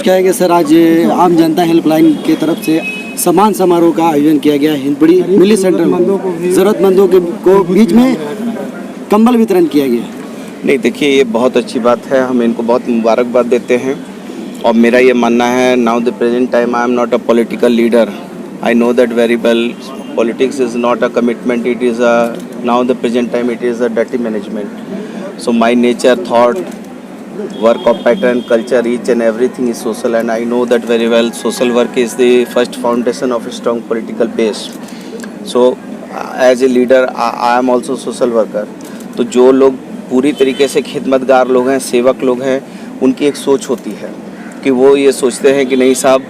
क्या है कि सर आज आम जनता हेल्पलाइन की तरफ से सम्मान समारोह का आयोजन किया गया हिंदपीढ़ी मिली सेंटर में जरूरतमंदों को बीच में कंबल वितरण किया गया। नहीं, देखिए ये बहुत अच्छी बात है, हम इनको बहुत मुबारकबाद देते हैं। और मेरा ये मानना है, now the present time I am not a political leader, I know that very well. Politics is not a commitment, it is now the present time it is a dirty management. So my nature, thought, work of pattern, culture, each and everything is social, and I know that very well. Social work is the first foundation of a strong political base. So as a leader I am also social worker. तो जो लोग पूरी तरीके से खिदमतगार लोग हैं, सेवक लोग हैं, उनकी एक सोच होती है कि वो ये सोचते हैं कि नहीं साहब,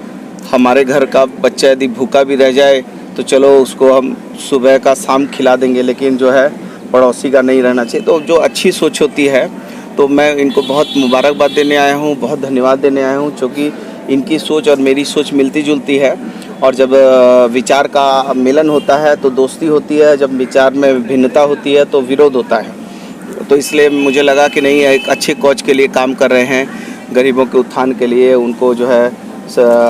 हमारे घर का बच्चा यदि भूखा भी रह जाए तो चलो उसको हम सुबह का शाम खिला देंगे, लेकिन जो है पड़ोसी का नहीं रहना चाहिए। तो जो अच्छी सोच होती है, तो मैं इनको बहुत मुबारकबाद देने आया हूँ, बहुत धन्यवाद देने आया हूँ, क्योंकि इनकी सोच और मेरी सोच मिलती जुलती है। और जब विचार का मिलन होता है तो दोस्ती होती है, जब विचार में भिन्नता होती है तो विरोध होता है। तो इसलिए मुझे लगा कि नहीं, एक अच्छे कॉज के लिए काम कर रहे हैं, गरीबों के उत्थान के लिए उनको जो है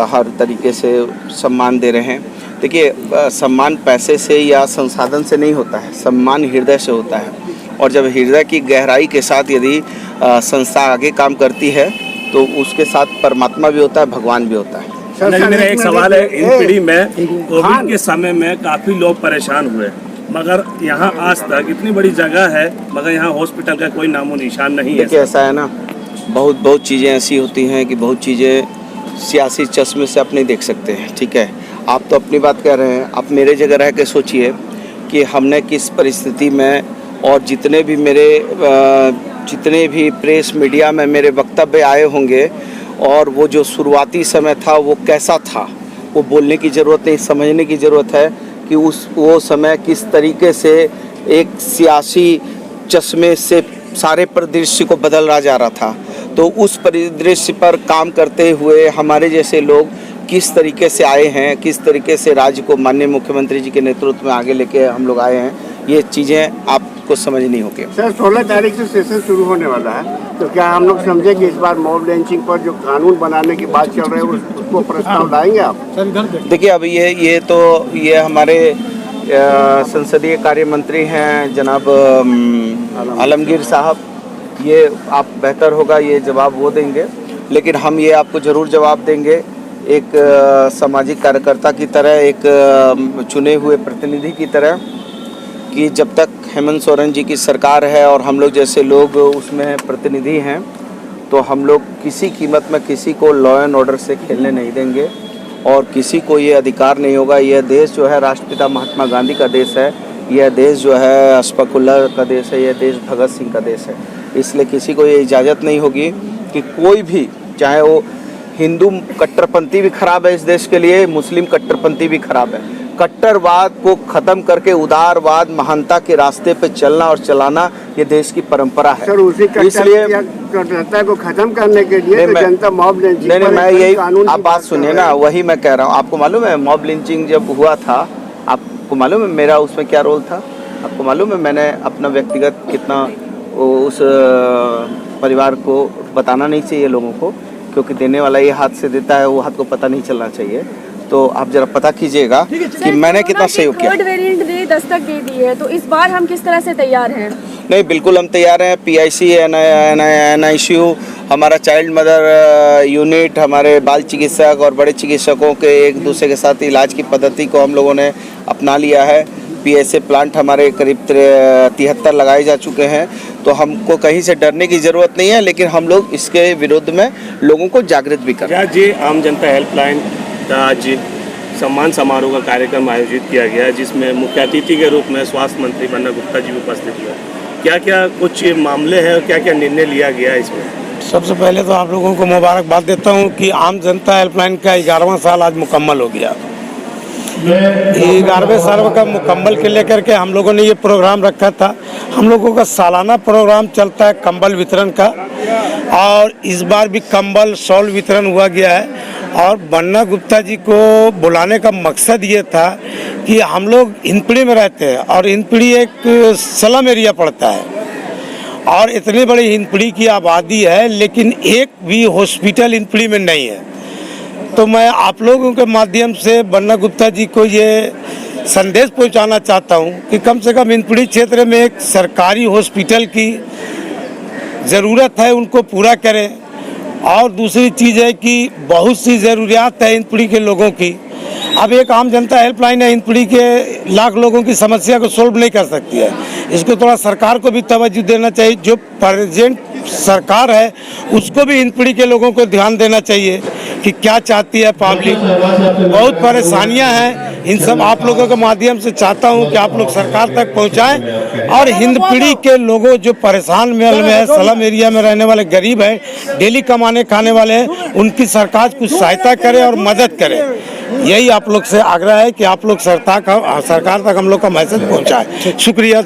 हर तरीके से सम्मान दे रहे हैं। देखिए, सम्मान पैसे से या संसाधन से नहीं होता है, सम्मान हृदय से होता है। और जब हृदय की गहराई के साथ यदि संस्था आगे काम करती है तो उसके साथ परमात्मा भी होता है, भगवान भी होता है। सर, मेरा एक सवाल है, इन पीढ़ी में कोविड के समय में काफ़ी लोग परेशान हुए, मगर यहाँ आज तक इतनी बड़ी जगह है मगर यहाँ हॉस्पिटल का कोई नामो निशान नहीं है। देखिए, ऐसा है ना, बहुत चीज़ें ऐसी होती हैं कि बहुत चीज़ें सियासी चश्मे से आप नहीं देख सकते हैं। ठीक है, आप तो अपनी बात कह रहे हैं, आप मेरे जगह रह के सोचिए कि हमने किस परिस्थिति में, और जितने भी प्रेस मीडिया में मेरे वक्तव्य आए होंगे, और वो जो शुरुआती समय था वो कैसा था, वो बोलने की ज़रूरत नहीं, समझने की ज़रूरत है कि वो समय किस तरीके से एक सियासी चश्मे से सारे परिदृश्य को बदला जा रहा था। तो उस परिदृश्य पर काम करते हुए हमारे जैसे लोग किस तरीके से आए हैं, किस तरीके से राज्य को माननीय मुख्यमंत्री जी के नेतृत्व में आगे लेके हम लोग आए हैं, ये चीज़ें आपको समझनी होगी। सर, 16 तारीख से सेशन शुरू होने वाला है, तो क्या हम लोग समझे कि इस बार मॉब लिंचिंग पर जो कानून बनाने की बात चल रही है उसको प्रस्ताव लाएंगे आप? देखिए, अब ये हमारे संसदीय कार्य मंत्री हैं जनाब आलमगीर साहब, ये आप बेहतर होगा ये जवाब वो देंगे, लेकिन हम ये आपको ज़रूर जवाब देंगे एक सामाजिक कार्यकर्ता की तरह, एक चुने हुए प्रतिनिधि की तरह, कि जब तक हेमंत सोरेन जी की सरकार है और हम लोग जैसे लोग उसमें प्रतिनिधि हैं, तो हम लोग किसी कीमत में किसी को लॉ एंड ऑर्डर से खेलने नहीं देंगे, और किसी को ये अधिकार नहीं होगा। यह देश जो है राष्ट्रपिता महात्मा गांधी का देश है, यह देश जो है अशफाकुल्लाह का देश है, यह देश भगत सिंह का देश है। इसलिए किसी को ये इजाज़त नहीं होगी कि कोई भी, चाहे वो हिंदू कट्टरपंथी भी खराब है इस देश के लिए, मुस्लिम कट्टरपंथी भी खराब है, कट्टरवाद को ख़त्म करके उदारवाद, महानता के रास्ते पे चलना और चलाना ये देश की परंपरा है। सर, उसी कट्टरता को खत्म करने के लिए तो जनता मॉब लिंचिंग नहीं, मैं यही, आप बात सुनिए ना, वही मैं कह रहा हूँ। आपको मालूम है मॉब लिंचिंग जब हुआ था, आपको मालूम है मेरा उसमें क्या रोल था? आपको मालूम है मैंने अपना व्यक्तिगत कितना उस परिवार को बताना नहीं चाहिए लोगों को, क्योंकि देने वाला ये हाथ से देता है, वो हाथ को पता नहीं चलना चाहिए। तो आप जरा पता कीजिएगा कि मैंने कितना सहयोग किया। थर्ड वेरिएंट ने दस्तक दे दी है, तो इस बार हम किस तरह से तैयार हैं? नहीं, बिल्कुल हम तैयार हैं। PIC, NICU, हमारा चाइल्ड मदर यूनिट, हमारे बाल चिकित्सक और बड़े चिकित्सकों के एक दूसरे के साथ इलाज की पद्धति को हम लोगों ने अपना लिया है। PSA प्लांट हमारे करीब 73 लगाए जा चुके हैं, तो हमको कहीं से डरने की ज़रूरत नहीं है, लेकिन हम लोग इसके विरुद्ध में लोगों को जागृत भी कर रहे हैं। जी, आम जनता हेल्पलाइन का आज सम्मान समारोह का कार्यक्रम आयोजित किया गया है, जिसमें मुख्य अतिथि के रूप में स्वास्थ्य मंत्री बन्ना गुप्ता जी उपस्थित हुए। क्या क्या कुछ मामले हैं और क्या क्या निर्णय लिया गया है इसमें? सबसे पहले तो आप लोगों को मुबारकबाद देता हूं कि आम जनता हेल्पलाइन का 11वां साल आज मुकम्मल हो गया। 11वें साल का मुकम्मल के लेकर के हम लोगों ने ये प्रोग्राम रखा था। हम लोगों का सालाना प्रोग्राम चलता है कंबल वितरण का, और इस बार भी कंबल शॉल वितरण हुआ गया है। और बन्ना गुप्ता जी को बुलाने का मकसद ये था कि हम लोग हिंदपीढ़ी में रहते हैं, और हिंदपीढ़ी एक स्लम एरिया पड़ता है, और इतनी बड़ी हिंदपीढ़ी की आबादी है, लेकिन एक भी हॉस्पिटल हिंदपीढ़ी में नहीं है। तो मैं आप लोगों के माध्यम से बन्ना गुप्ता जी को ये संदेश पहुंचाना चाहता हूं कि कम से कम हिंदपीढ़ी क्षेत्र में एक सरकारी हॉस्पिटल की ज़रूरत है, उनको पूरा करें। और दूसरी चीज़ है कि बहुत सी ज़रूरियात है हिंदपीढ़ी के लोगों की। अब एक आम जनता हेल्पलाइन है, हिंदपीढ़ी के लाख लोगों की समस्या को सोल्व नहीं कर सकती है। इसको थोड़ा सरकार को भी तवज्जो देना चाहिए। जो प्रेजेंट सरकार है उसको भी हिंदपीढ़ी के लोगों को ध्यान देना चाहिए कि क्या चाहती है पब्लिक। बहुत परेशानियां हैं, इन सब आप लोगों के माध्यम से चाहता हूं कि आप लोग सरकार तक पहुंचाएं और हिंदपीढ़ी के लोगों जो परेशान में है, स्लम एरिया में रहने वाले गरीब हैं, डेली कमाने खाने वाले हैं, उनकी सरकार कुछ सहायता करे और मदद करे। यही आप लोग से आग्रह है कि आप लोग सरकार तक हम लोग का मैसेज पहुंचाएं। शुक्रिया।